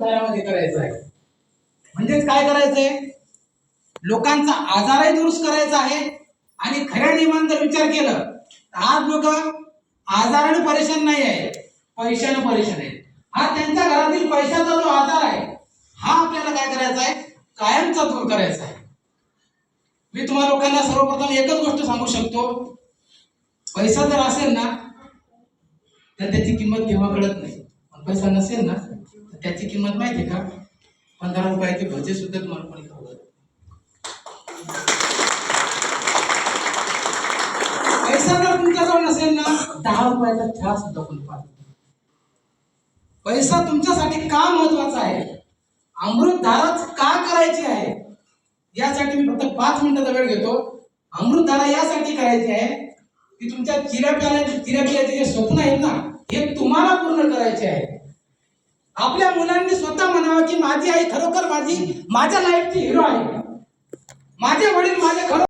करायचं आहे. म्हणजेच काय करायचंय, लोकांचा आजारही दुरुस्त करायचा आहे. आणि खऱ्या नियमाने जर विचार केला तर आज लोक आजाराने परेशान नाही आहे, पैशाने परेशान आहे. हा त्यांच्या घरातील पैशाचा जो आजार आहे हा आपल्याला काय करायचा आहे, कायमचा दूर करायचा आहे. मी तुम्हा लोकांना सर्वप्रथम एकच गोष्ट सांगू शकतो, पैसा जर असेल ना तर त्याची किंमत केव्हा कळत नाही. पण पैसा नसेल ना तर त्याची किंमत माहिती आहे का, 15 रुपयाचे भजे सुद्धा तुम्हाला कोणी खाऊ घालत. पैसा जर तुमच्याजवळ नसेल ना 10 रुपयाचा चहा सुद्धा कोणी पाहत. पैसा तुमच्यासाठी का महत्वाचा आहे, अमृतधाराच का करायची आहे, यासाठी मी फक्त 5 मिनिटाचा वेळ घेतो. अमृतधारा यासाठी करायची आहे की तुमच्या चिऱ्यापियाचे जे स्वप्न आहेत ना हे तुम्हाला पूर्ण करायचे आहे. आपल्या मुलांनी स्वतः म्हणावं की माझी आई खरोखर माझ्या लाईफची हिरो आहे, माझे वडील माझे खरोखर